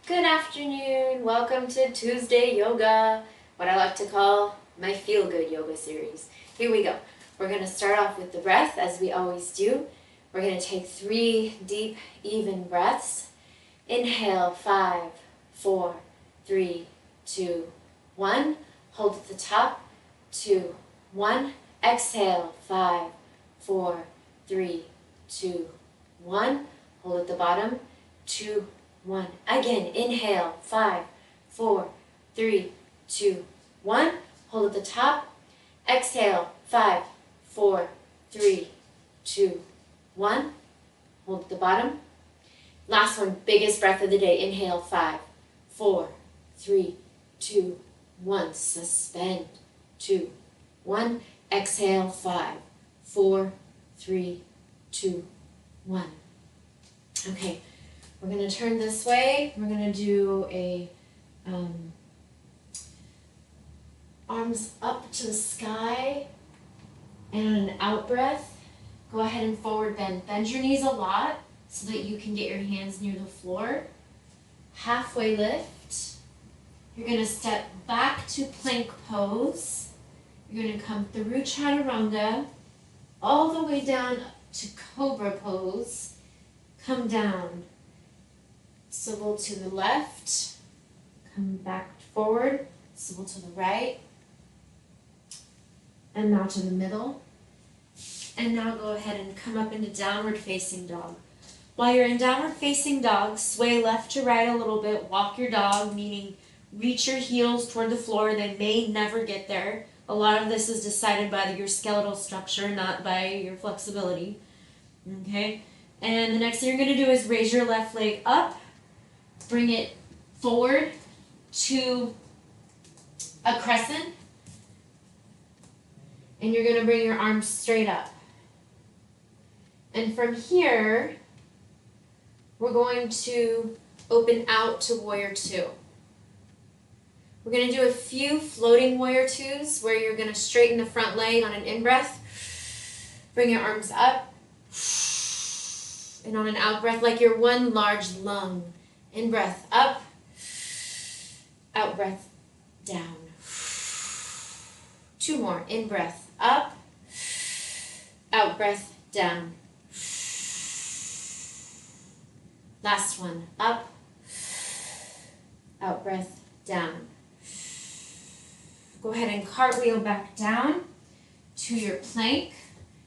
Good afternoon. Welcome to Tuesday Yoga, what I like to call my feel-good yoga series. Here we go. We're going to start off with the breath as we always do. We're going to take 3 deep, even breaths. Inhale, 5, 4, 3, 2, 1. Hold at the top, 2, 1. Exhale, 5, 4, 3, 2, 1. Hold at the bottom, 2, 1. Again, inhale, 5, 4, 3, 2, 1. Hold at the top. Exhale, 5, 4, 3, 2, 1. Hold at the bottom. Last one, biggest breath of the day. Inhale, 5, 4, 3, 2, 1. Suspend, 2, 1. Exhale, 5, 4, 3, 2, 1. Okay. We're going to turn this way. We're going to do a arms up to the sky and an out breath. Go ahead and forward bend. Bend your knees a lot so that you can get your hands near the floor. Halfway lift. You're going to step back to plank pose. You're going to come through chaturanga all the way down to Cobra pose. Come down. Swivel to the left, come back forward, swivel to the right, and now to the middle. And now go ahead and come up into downward facing dog. While you're in downward facing dog, sway left to right a little bit, walk your dog, meaning reach your heels toward the floor. They may never get there. A lot of this is decided by your skeletal structure, not by your flexibility. Okay? And the next thing you're going to do is raise your left leg up. Bring it forward to a crescent. And you're going to bring your arms straight up. And from here, we're going to open out to Warrior 2. We're going to do a few floating Warrior 2s where you're going to straighten the front leg on an in-breath. Bring your arms up. And on an out-breath, like you're one large lung. In-breath up, out-breath down. 2 more. In-breath up, out-breath down. Last one. Up, out-breath down. Go ahead and cartwheel back down to your plank.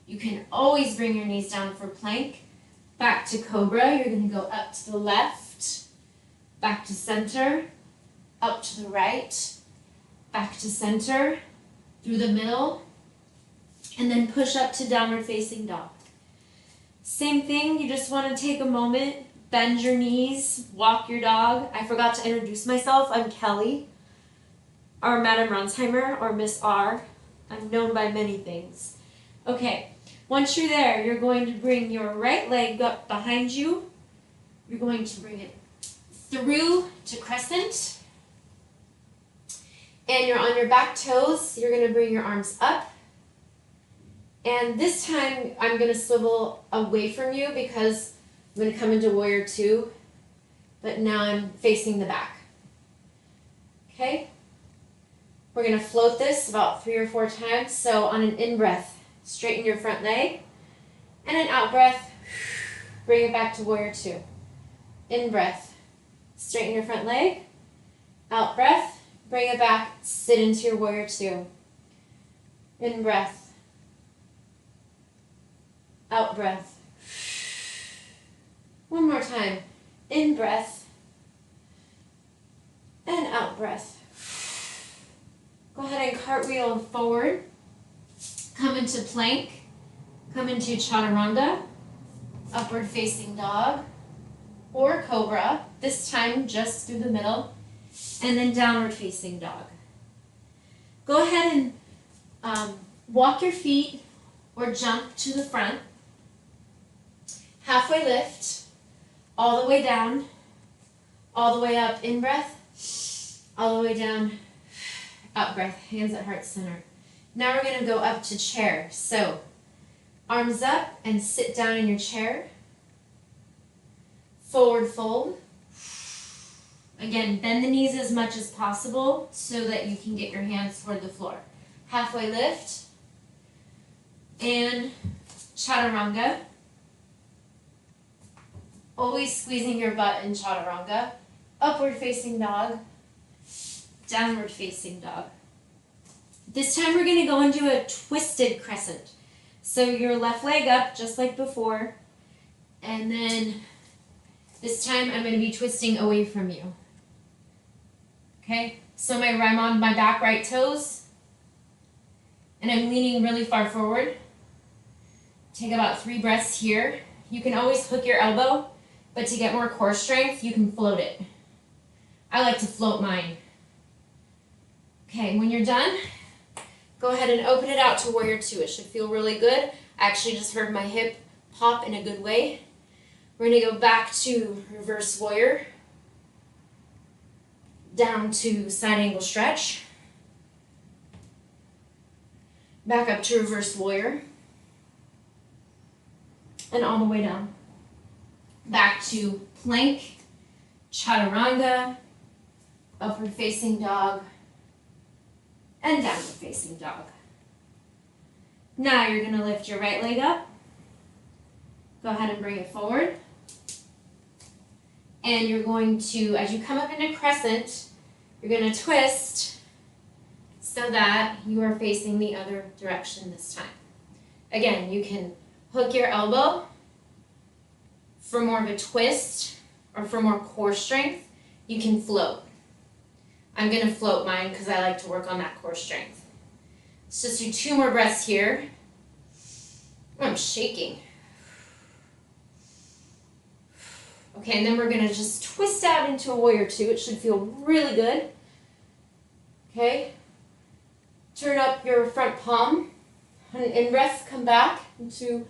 You can always bring your knees down for plank. Back to Cobra. You're going to go up to the left. Back to center, up to the right, back to center, through the middle, and then push up to downward facing dog. Same thing, you just want to take a moment, bend your knees, walk your dog. I forgot to introduce myself. I'm Kelly, or Madam Ronsheimer, or Miss R. I'm known by many things. Okay, once you're there, you're going to bring your right leg up behind you. You're going to bring it through to Crescent, and you're on your back toes. You're going to bring your arms up, and this time I'm going to swivel away from you because I'm going to come into Warrior 2, but now I'm facing the back. Okay? We're going to float this about 3 or 4 times. So on an in-breath, straighten your front leg, and an out-breath, bring it back to Warrior 2. In-breath, straighten your front leg. Out breath. Bring it back. Sit into your Warrior 2. In breath. Out breath. One more time. In breath. And out breath. Go ahead and cartwheel forward. Come into plank. Come into chaturanga. Upward facing dog. Or Cobra, this time just through the middle, and then downward facing dog. Go ahead and walk your feet or jump to the front. Halfway lift, all the way down, all the way up, in breath, all the way down, out breath, hands at heart center. Now we're going to go up to chair. So arms up and sit down in your chair. Forward fold. Again, bend the knees as much as possible so that you can get your hands toward the floor. Halfway lift and chaturanga. Always squeezing your butt in chaturanga. Upward facing dog, downward facing dog. This time we're going to go into a twisted crescent. So your left leg up just like before, and then this time I'm going to be twisting away from you. Okay, so I'm on my back right toes, and I'm leaning really far forward. Take about 3 breaths here. You can always hook your elbow, but to get more core strength, you can float it. I like to float mine. Okay, when you're done, go ahead and open it out to warrior 2. It should feel really good. I actually just heard my hip pop in a good way. We're going to go back to reverse warrior, down to side angle stretch, back up to reverse warrior, and all the way down. Back to plank, chaturanga, upward facing dog, and downward facing dog. Now you're going to lift your right leg up. Go ahead and bring it forward. And you're going to, as you come up into crescent, you're going to twist so that you are facing the other direction this time. Again, you can hook your elbow for more of a twist or for more core strength. You can float. I'm going to float mine because I like to work on that core strength. Let's just do 2 more breaths here. I'm shaking. Okay, and then we're going to just twist out into a warrior 2. It should feel really good. Okay. Turn up your front palm. And in breath, come back into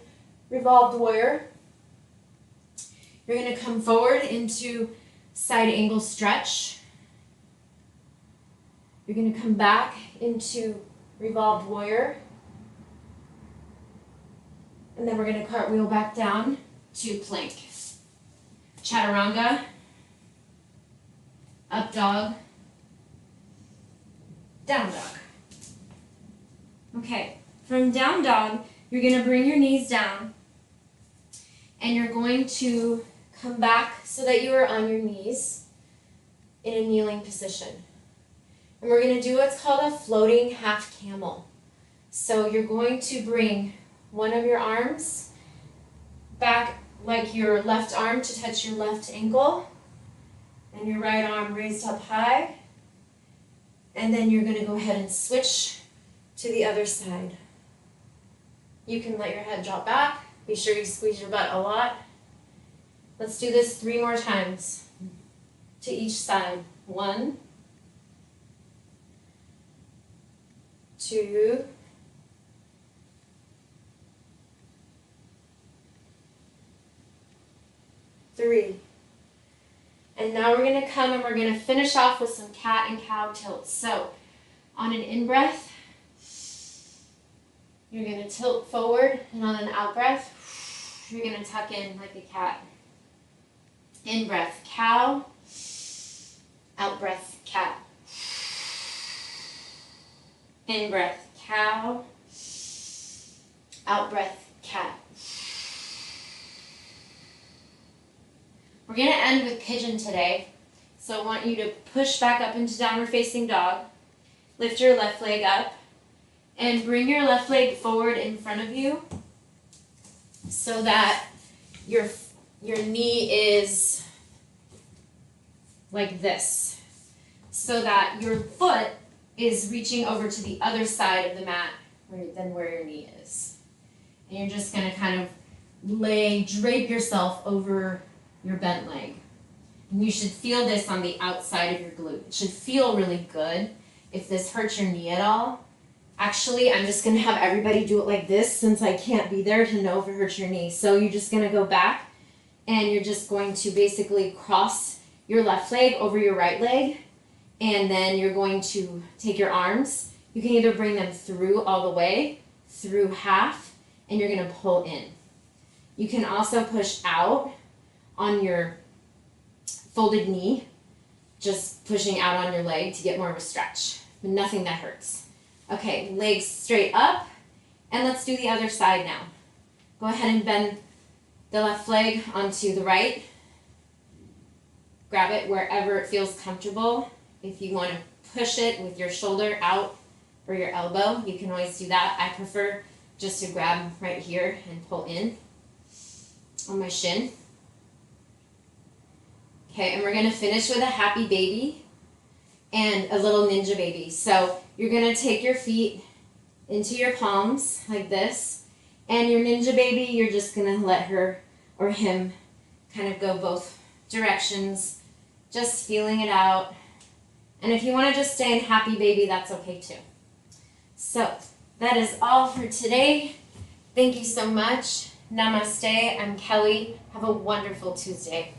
revolved warrior. You're going to come forward into side angle stretch. You're going to come back into revolved warrior. And then we're going to cartwheel back down to plank. Chaturanga, up dog, down dog. Okay, from down dog, you're going to bring your knees down and you're going to come back so that you are on your knees in a kneeling position. And we're going to do what's called a floating half camel. So you're going to bring one of your arms back like your left arm to touch your left ankle, and your right arm raised up high, and then you're going to go ahead and switch to the other side. You can let your head drop back. Be sure you squeeze your butt a lot. Let's do this 3 more times to each side. 1, 2, 3. And now we're going to come and we're going to finish off with some cat and cow tilts. So on an in-breath, you're going to tilt forward, and on an out-breath, you're going to tuck in like a cat. In-breath, cow. Out-breath, cat. In-breath, cow. Out-breath, cat. We're going to end with pigeon today. So I want you to push back up into downward facing dog. Lift your left leg up. And bring your left leg forward in front of you so that your knee is like this. So that your foot is reaching over to the other side of the mat than where your knee is. And you're just going to kind of drape yourself over your bent leg. And you should feel this on the outside of your glute. It should feel really good. If this hurts your knee at all, actually, I'm just going to have everybody do it like this since I can't be there to know if it hurts your knee. So you're just going to go back and you're just going to basically cross your left leg over your right leg, and then you're going to take your arms. You can either bring them through all the way, through half, and you're going to pull in. You can also push out on your folded knee just pushing out on your leg to get more of a stretch, but nothing that hurts. Okay, legs straight up, and let's do the other side now. Go ahead and bend the left leg onto the right. Grab it wherever it feels comfortable. If you want to push it with your shoulder out or your elbow, you can always do that. I prefer just to grab right here and pull in on my shin. Okay, and we're going to finish with a happy baby and a little ninja baby. So you're going to take your feet into your palms like this, and your ninja baby, you're just going to let her or him kind of go both directions, just feeling it out. And if you want to just stay in happy baby, that's okay too. So that is all for today. Thank you so much. Namaste. I'm Kelly. Have a wonderful Tuesday.